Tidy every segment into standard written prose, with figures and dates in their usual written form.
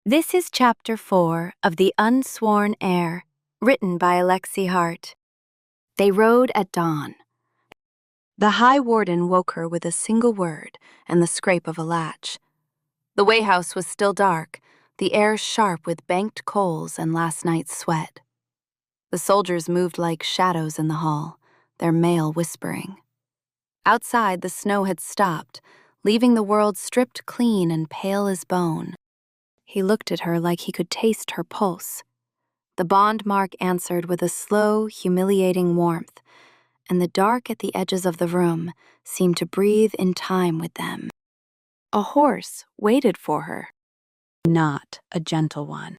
This is Chapter 4 of The Unsworn Heir, written by Alexi Hart. They rode at dawn. The High Warden woke her with a single word and the scrape of a latch. The wayhouse was still dark, the air sharp with banked coals and last night's sweat. The soldiers moved like shadows in the hall, their mail whispering. Outside, the snow had stopped, leaving the world stripped clean and pale as bone. He looked at her like he could taste her pulse. The bond mark answered with a slow, humiliating warmth, and the dark at the edges of the room seemed to breathe in time with them. A horse waited for her, not a gentle one.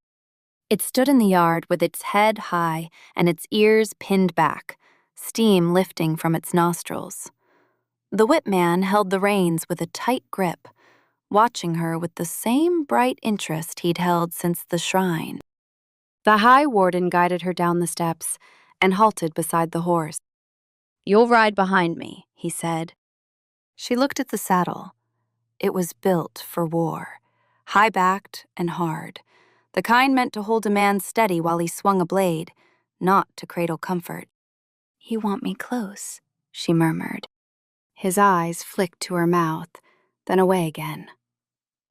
It stood in the yard with its head high and its ears pinned back, steam lifting from its nostrils. The whipman held the reins with a tight grip, watching her with the same bright interest he'd held since the shrine. The High Warden guided her down the steps and halted beside the horse. "You'll ride behind me," he said. She looked at the saddle. It was built for war, high-backed and hard, the kind meant to hold a man steady while he swung a blade, not to cradle comfort. "You want me close," she murmured. His eyes flicked to her mouth, then away again.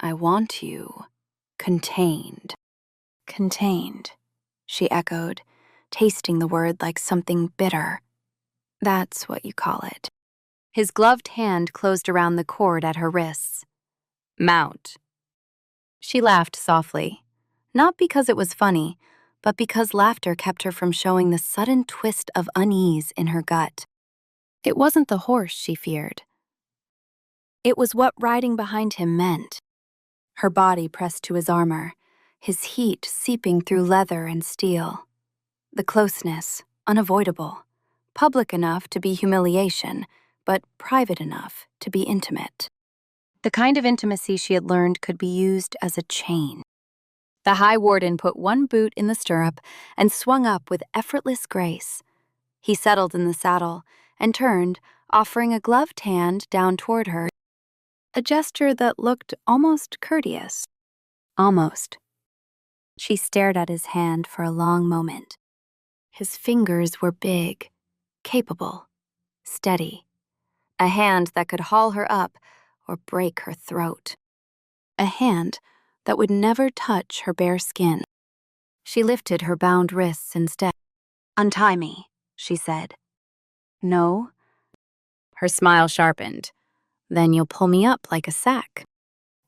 "I want you contained." "Contained," she echoed, tasting the word like something bitter. "That's what you call it." His gloved hand closed around the cord at her wrists. "Mount." She laughed softly, not because it was funny, but because laughter kept her from showing the sudden twist of unease in her gut. It wasn't the horse she feared. It was what riding behind him meant. Her body pressed to his armor, his heat seeping through leather and steel. The closeness, unavoidable, public enough to be humiliation, but private enough to be intimate. The kind of intimacy she had learned could be used as a chain. The High Warden put one boot in the stirrup and swung up with effortless grace. He settled in the saddle and turned, offering a gloved hand down toward her, a gesture that looked almost courteous. Almost. She stared at his hand for a long moment. His fingers were big, capable, steady. A hand that could haul her up or break her throat. A hand that would never touch her bare skin. She lifted her bound wrists instead. "Untie me," she said. "No." Her smile sharpened. "Then you'll pull me up like a sack."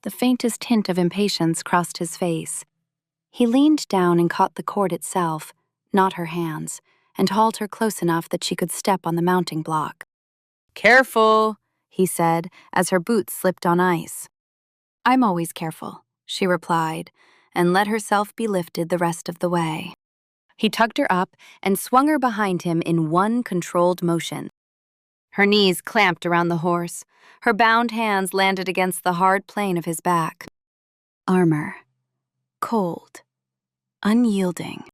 The faintest hint of impatience crossed his face. He leaned down and caught the cord itself, not her hands, and hauled her close enough that she could step on the mounting block. "Careful," he said, as her boots slipped on ice. "I'm always careful," she replied, and let herself be lifted the rest of the way. He tugged her up and swung her behind him in one controlled motion. Her knees clamped around the horse. Her bound hands landed against the hard plane of his back. Armor. Cold. Unyielding.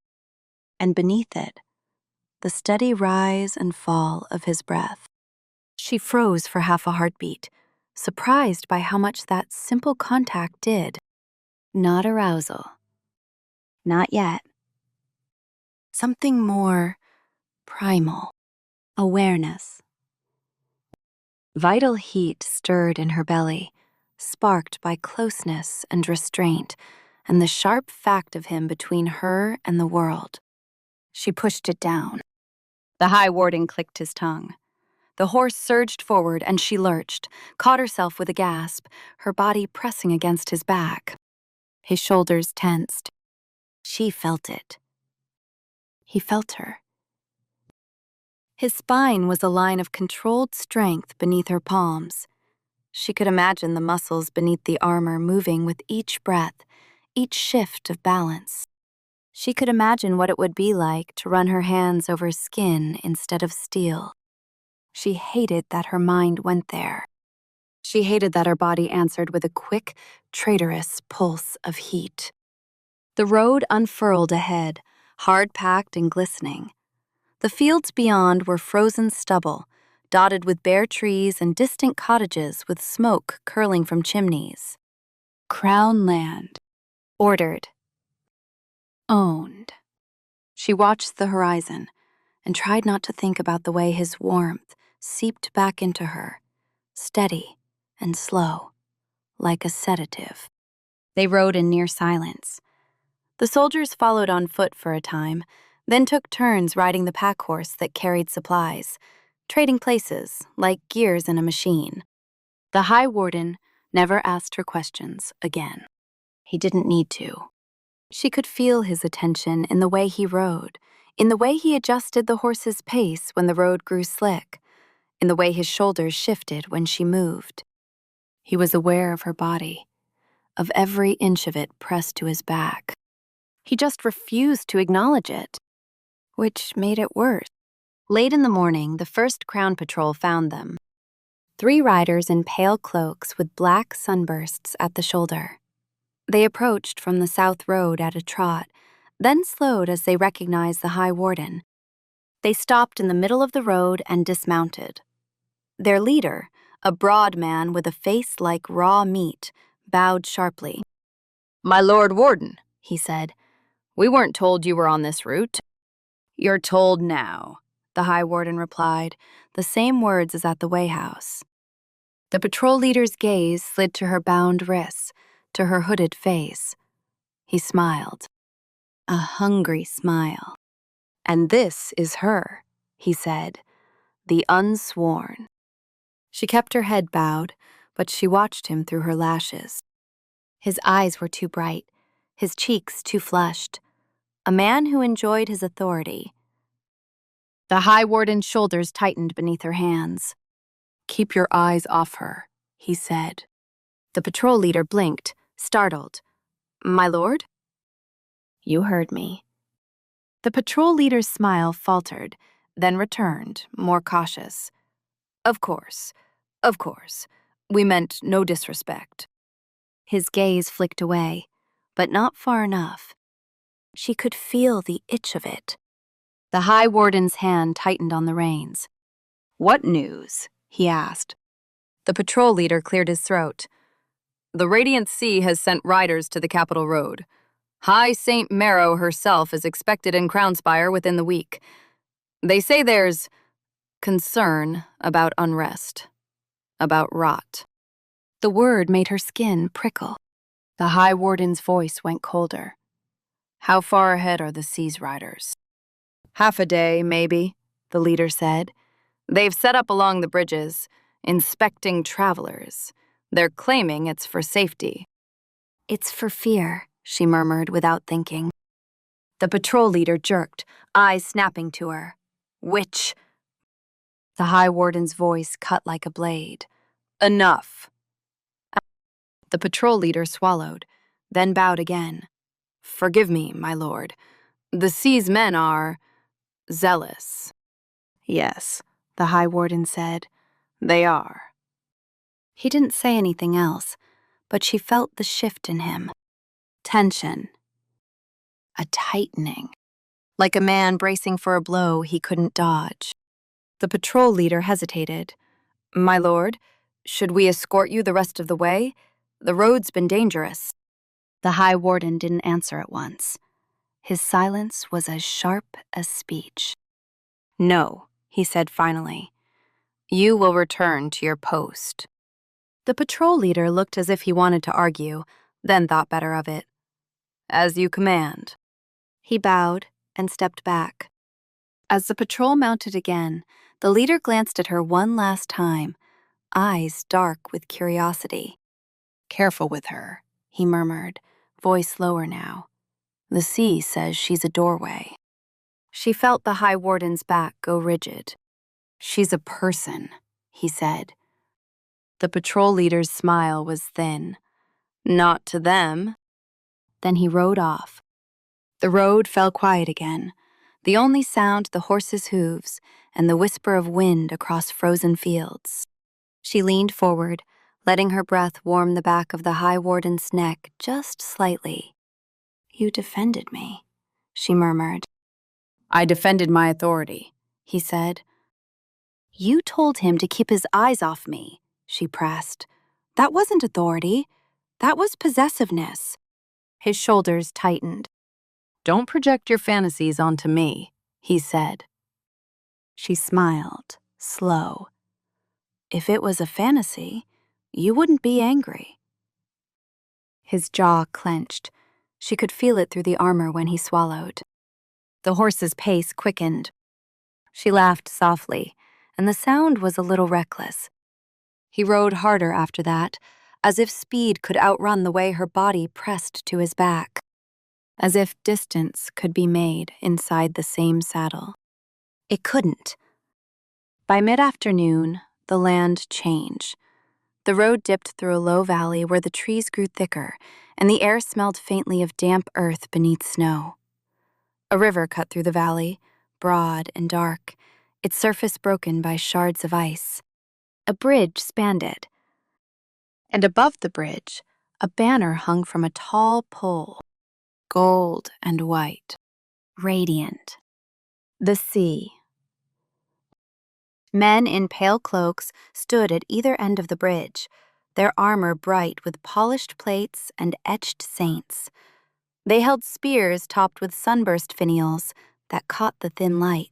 And beneath it, the steady rise and fall of his breath. She froze for half a heartbeat, surprised by how much that simple contact did. Not arousal. Not yet. Something more primal. Awareness. Vital heat stirred in her belly, sparked by closeness and restraint, and the sharp fact of him between her and the world. She pushed it down. The High Warden clicked his tongue. The horse surged forward and she lurched, caught herself with a gasp, her body pressing against his back. His shoulders tensed. She felt it. He felt her. His spine was a line of controlled strength beneath her palms. She could imagine the muscles beneath the armor moving with each breath, each shift of balance. She could imagine what it would be like to run her hands over skin instead of steel. She hated that her mind went there. She hated that her body answered with a quick, traitorous pulse of heat. The road unfurled ahead, hard-packed and glistening. The fields beyond were frozen stubble, dotted with bare trees and distant cottages with smoke curling from chimneys. Crown land. Ordered. Owned. She watched the horizon and tried not to think about the way his warmth seeped back into her, steady and slow, like a sedative. They rode in near silence. The soldiers followed on foot for a time, then took turns riding the pack horse that carried supplies, trading places like gears in a machine. The High Warden never asked her questions again. He didn't need to. She could feel his attention in the way he rode, in the way he adjusted the horse's pace when the road grew slick, in the way his shoulders shifted when she moved. He was aware of her body, of every inch of it pressed to his back. He just refused to acknowledge it, which made it worse. Late in the morning, the first Crown Patrol found them. 3 riders in pale cloaks with black sunbursts at the shoulder. They approached from the south road at a trot, then slowed as they recognized the High Warden. They stopped in the middle of the road and dismounted. Their leader, a broad man with a face like raw meat, bowed sharply. "My Lord Warden," he said, "we weren't told you were on this route." "You're told now," the High Warden replied, the same words as at the Way House. The patrol leader's gaze slid to her bound wrists, to her hooded face. He smiled. A hungry smile. "And this is her," he said, "the Unsworn." She kept her head bowed, but she watched him through her lashes. His eyes were too bright, his cheeks too flushed. A man who enjoyed his authority. The High Warden's shoulders tightened beneath her hands. "Keep your eyes off her," he said. The patrol leader blinked, startled. "My lord?" "You heard me." The patrol leader's smile faltered, then returned, more cautious. Of course. We meant no disrespect." His gaze flicked away, but not far enough. She could feel the itch of it. The High Warden's hand tightened on the reins. "What news?" he asked. The patrol leader cleared his throat. "The Radiant Sea has sent riders to the Capitol Road. High St. Marrow herself is expected in Crownspire within the week. They say there's concern about unrest, about rot." The word made her skin prickle. The High Warden's voice went colder. "How far ahead are the Sea's riders?" "Half a day, maybe," the leader said. "They've set up along the bridges, inspecting travelers. They're claiming it's for safety." "It's for fear," she murmured without thinking. The patrol leader jerked, eyes snapping to her. "Which?" The High Warden's voice cut like a blade. "Enough." The patrol leader swallowed, then bowed again. "Forgive me, my lord. The Sea's men are zealous." "Yes," the High Warden said. "They are." He didn't say anything else, but she felt the shift in him. Tension. A tightening. Like a man bracing for a blow he couldn't dodge. The patrol leader hesitated. "My lord, should we escort you the rest of the way? The road's been dangerous." The High Warden didn't answer at once. His silence was as sharp as speech. "No," he said finally. "You will return to your post." The patrol leader looked as if he wanted to argue, then thought better of it. "As you command." He bowed and stepped back. As the patrol mounted again, the leader glanced at her one last time, eyes dark with curiosity. "Careful with her," he murmured, voice lower now. "The sea says she's a doorway." She felt the High Warden's back go rigid. "She's a person," he said. The patrol leader's smile was thin. "Not to them." Then he rode off. The road fell quiet again, the only sound the horses' hooves and the whisper of wind across frozen fields. She leaned forward, letting her breath warm the back of the High Warden's neck just slightly. "You defended me," she murmured. "I defended my authority," he said. "You told him to keep his eyes off me," she pressed. "That wasn't authority. That was possessiveness." His shoulders tightened. "Don't project your fantasies onto me," he said. She smiled, slow. "If it was a fantasy, you wouldn't be angry." His jaw clenched. She could feel it through the armor when he swallowed. The horse's pace quickened. She laughed softly, and the sound was a little reckless. He rode harder after that, as if speed could outrun the way her body pressed to his back, as if distance could be made inside the same saddle. It couldn't. By mid-afternoon, the land changed. The road dipped through a low valley where the trees grew thicker, and the air smelled faintly of damp earth beneath snow. A river cut through the valley, broad and dark, its surface broken by shards of ice. A bridge spanned it, and above the bridge, a banner hung from a tall pole, gold and white, radiant. The sea. Men in pale cloaks stood at either end of the bridge, their armor bright with polished plates and etched saints. They held spears topped with sunburst finials that caught the thin light.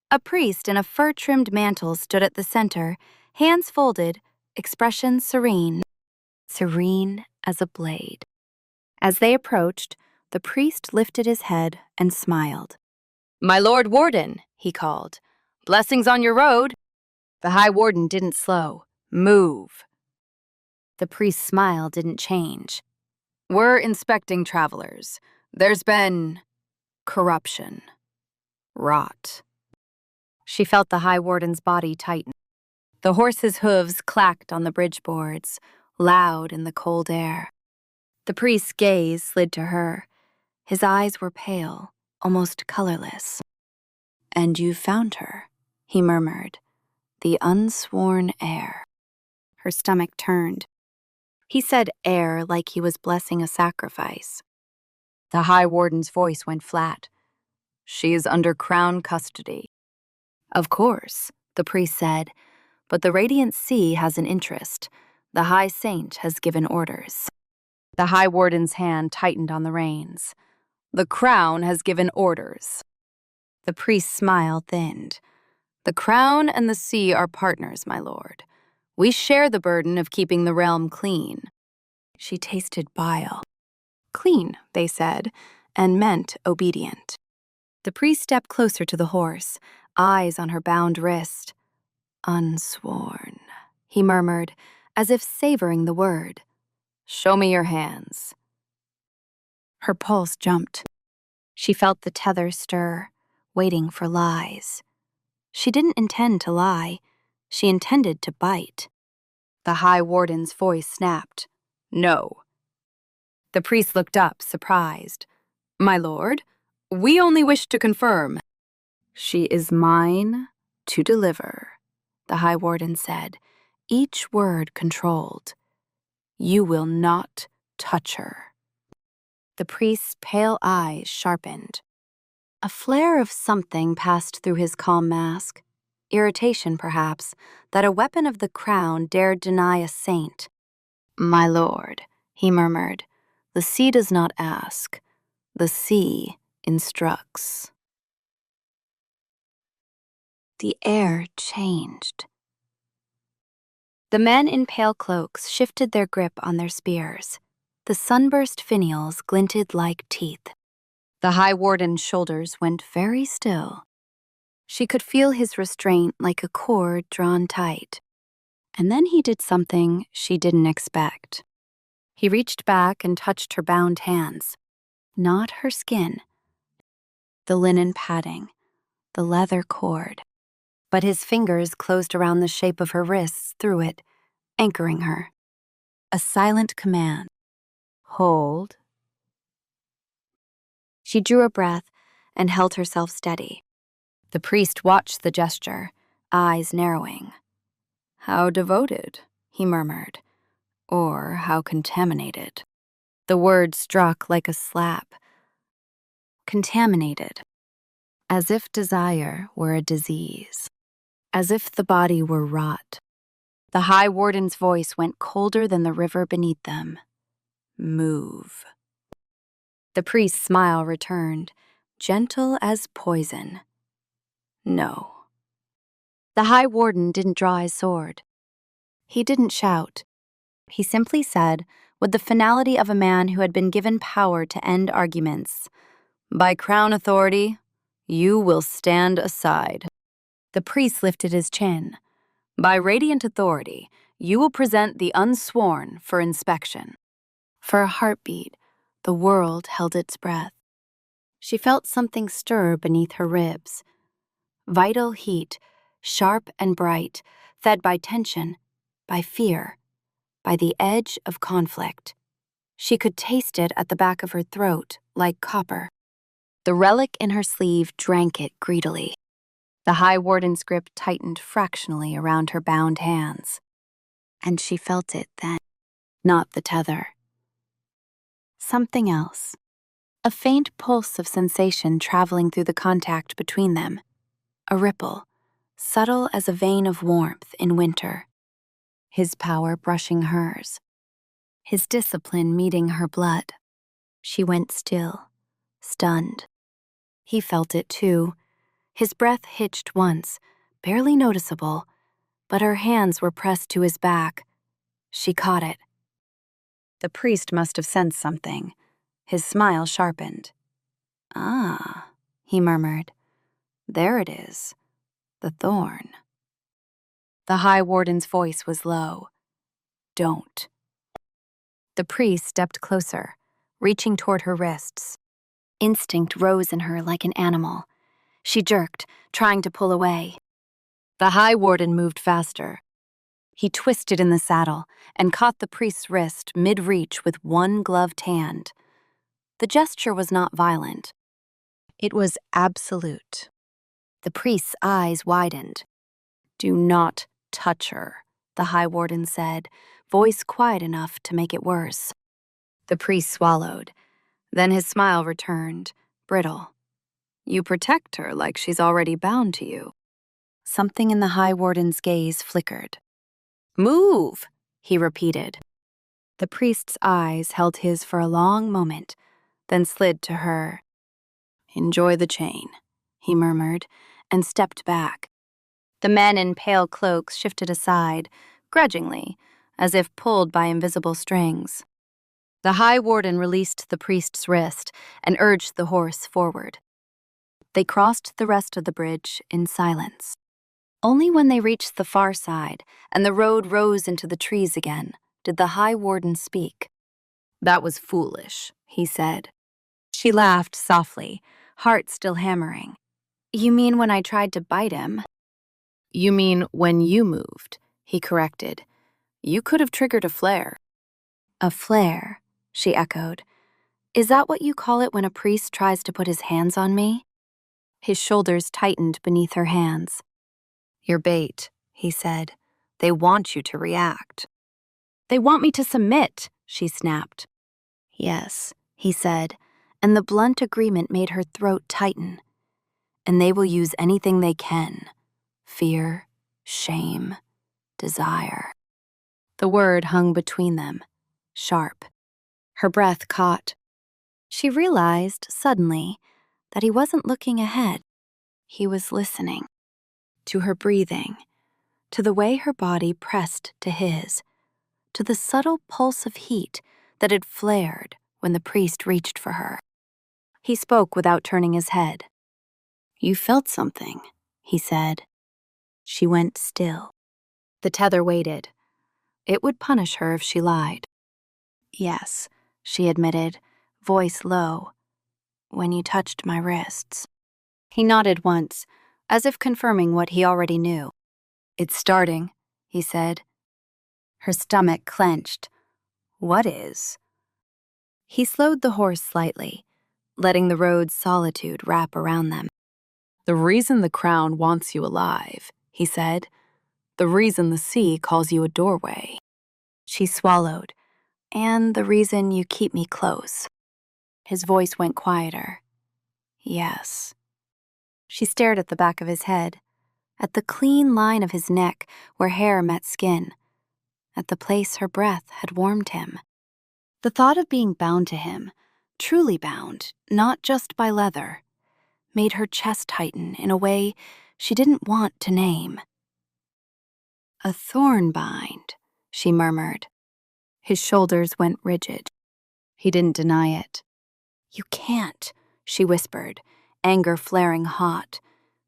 A priest in a fur-trimmed mantle stood at the center, hands folded, expression serene as a blade. As they approached, the priest lifted his head and smiled. "My Lord Warden," he called. "Blessings on your road." The High Warden didn't slow. "Move." The priest's smile didn't change. "We're inspecting travelers. There's been corruption. Rot." She felt the High Warden's body tighten. The horse's hooves clacked on the bridge boards, loud in the cold air. The priest's gaze slid to her. His eyes were pale, almost colorless. "And you found her," he murmured. "The unsworn heir." Her stomach turned. He said heir like he was blessing a sacrifice. The High Warden's voice went flat. "She is under crown custody." "Of course," the priest said, "but the Radiant Sea has an interest. The High Saint has given orders." The High Warden's hand tightened on the reins. "The crown has given orders." The priest's smile thinned. "The crown and the sea are partners, my lord. We share the burden of keeping the realm clean." She tasted bile. "Clean," they said, and meant obedient. The priest stepped closer to the horse, eyes on her bound wrist. "Unsworn," he murmured, as if savoring the word. "Show me your hands." Her pulse jumped. She felt the tether stir, waiting for lies. She didn't intend to lie. She intended to bite. The High Warden's voice snapped. "No." The priest looked up, surprised. "My lord, we only wish to confirm." "She is mine to deliver," the High Warden said, each word controlled. "You will not touch her." The priest's pale eyes sharpened. A flare of something passed through his calm mask. Irritation, perhaps, that a weapon of the crown dared deny a saint. "My lord," he murmured, "the sea does not ask. The sea instructs." The air changed. The men in pale cloaks shifted their grip on their spears. The sunburst finials glinted like teeth. The High Warden's shoulders went very still. She could feel his restraint like a cord drawn tight. And then he did something she didn't expect. He reached back and touched her bound hands. Not her skin. The linen padding. The leather cord. But his fingers closed around the shape of her wrists through it, anchoring her. A silent command. "Hold." She drew a breath and held herself steady. The priest watched the gesture, eyes narrowing. "How devoted," he murmured. "Or how contaminated." The word struck like a slap. Contaminated. As if desire were a disease. As if the body were rot. The High Warden's voice went colder than the river beneath them. "Move." The priest's smile returned, gentle as poison. No. The High Warden didn't draw his sword. He didn't shout. He simply said, with the finality of a man who had been given power to end arguments, "By crown authority, you will stand aside." The priest lifted his chin. "By radiant authority, you will present the unsworn for inspection." For a heartbeat, the world held its breath. She felt something stir beneath her ribs. Vital heat, sharp and bright, fed by tension, by fear, by the edge of conflict. She could taste it at the back of her throat, like copper. The relic in her sleeve drank it greedily. The High Warden's grip tightened fractionally around her bound hands. And she felt it then, not the tether. Something else. A faint pulse of sensation traveling through the contact between them. A ripple, subtle as a vein of warmth in winter. His power brushing hers. His discipline meeting her blood. She went still, stunned. He felt it too. His breath hitched once, barely noticeable, but her hands were pressed to his back. She caught it. The priest must have sensed something. His smile sharpened. "Ah," he murmured. "There it is. The thorn." The High Warden's voice was low. "Don't." The priest stepped closer, reaching toward her wrists. Instinct rose in her like an animal. She jerked, trying to pull away. The High Warden moved faster. He twisted in the saddle and caught the priest's wrist mid-reach with one gloved hand. The gesture was not violent. It was absolute. The priest's eyes widened. "Do not touch her," the High Warden said, voice quiet enough to make it worse. The priest swallowed. Then his smile returned, brittle. "You protect her like she's already bound to you." Something in the High Warden's gaze flickered. "Move," he repeated. The priest's eyes held his for a long moment, then slid to her. "Enjoy the chain," he murmured, and stepped back. The men in pale cloaks shifted aside, grudgingly, as if pulled by invisible strings. The High Warden released the priest's wrist and urged the horse forward. They crossed the rest of the bridge in silence. Only when they reached the far side and the road rose into the trees again did the High Warden speak. "That was foolish," he said. She laughed softly, heart still hammering. "You mean when I tried to bite him?" "You mean when you moved," he corrected. "You could have triggered a flare." "A flare," she echoed. "Is that what you call it when a priest tries to put his hands on me?" His shoulders tightened beneath her hands. "Your bait," he said. "They want you to react." "They want me to submit," she snapped. "Yes," he said, and the blunt agreement made her throat tighten. "And they will use anything they can. Fear, shame, desire." The word hung between them, sharp. Her breath caught. She realized, suddenly, that he wasn't looking ahead. He was listening. To her breathing, to the way her body pressed to his, to the subtle pulse of heat that had flared when the priest reached for her. He spoke without turning his head. "You felt something," he said. She went still. The tether waited. It would punish her if she lied. "Yes," she admitted, voice low. "When you touched my wrists." He nodded once, as if confirming what he already knew. "It's starting," he said. Her stomach clenched. "What is?" He slowed the horse slightly, letting the road's solitude wrap around them. "The reason the crown wants you alive," he said. "The reason the sea calls you a doorway." She swallowed. "And the reason you keep me close." His voice went quieter. "Yes." She stared at the back of his head, at the clean line of his neck where hair met skin, at the place her breath had warmed him. The thought of being bound to him, truly bound, not just by leather, made her chest tighten in a way she didn't want to name. "A thorn bind," she murmured. His shoulders went rigid. He didn't deny it. "You can't," she whispered, anger flaring hot.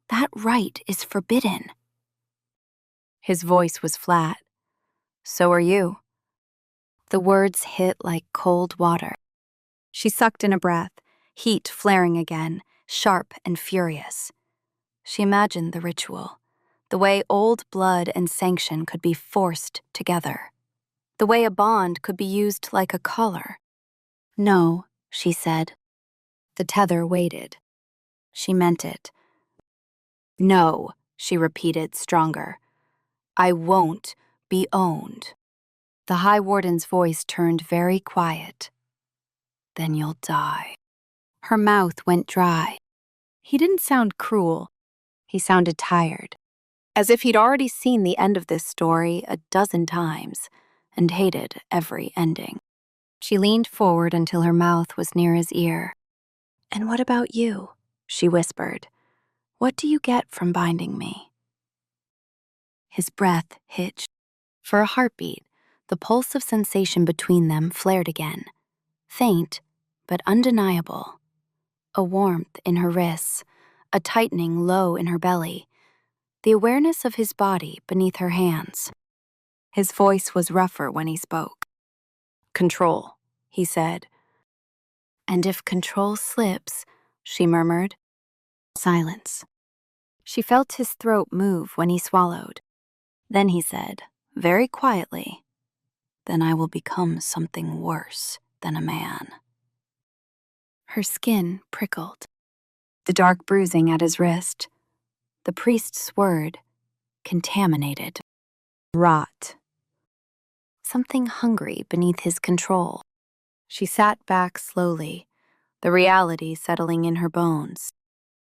"That rite is forbidden." His voice was flat. "So are you." The words hit like cold water. She sucked in a breath, heat flaring again, sharp and furious. She imagined the ritual, the way old blood and sanction could be forced together, the way a bond could be used like a collar. "No," she said. The tether waited. She meant it. "No," she repeated, stronger. "I won't be owned." The High Warden's voice turned very quiet. "Then you'll die." Her mouth went dry. He didn't sound cruel. He sounded tired, as if he'd already seen the end of this story a dozen times and hated every ending. She leaned forward until her mouth was near his ear. "And what about you?" she whispered. "What do you get from binding me?" His breath hitched. For a heartbeat, the pulse of sensation between them flared again, faint but undeniable. A warmth in her wrists, a tightening low in her belly, the awareness of his body beneath her hands. His voice was rougher when he spoke. "Control," he said. "And if control slips," she murmured. Silence. She felt his throat move when he swallowed. Then he said, very quietly, "Then I will become something worse than a man." Her skin prickled. The dark bruising at his wrist. The priest's word, contaminated. Rot. Something hungry beneath his control. She sat back slowly, the reality settling in her bones.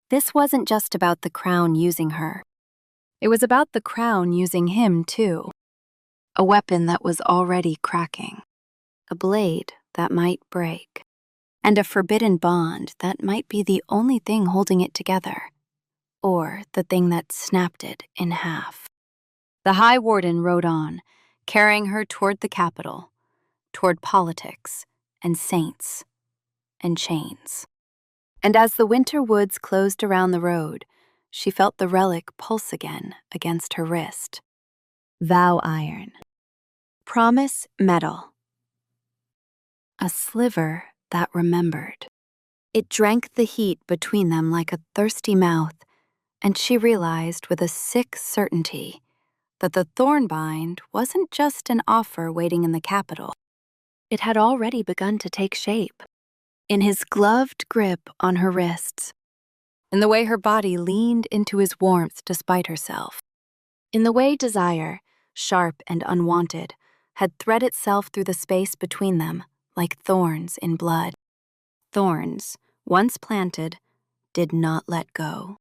This wasn't just about the crown using her. It was about the crown using him, too. A weapon that was already cracking. A blade that might break. And a forbidden bond that might be the only thing holding it together. Or the thing that snapped it in half. The High Warden rode on, carrying her toward the capital, toward politics and saints and chains. And as the winter woods closed around the road, she felt the relic pulse again against her wrist. Vow iron. Promise metal. A sliver that remembered. It drank the heat between them like a thirsty mouth, and she realized with a sick certainty that the thornbind wasn't just an offer waiting in the capital. It had already begun to take shape. In his gloved grip on her wrists, in the way her body leaned into his warmth despite herself, in the way desire, sharp and unwanted, had thread itself through the space between them like thorns in blood. Thorns, once planted, did not let go.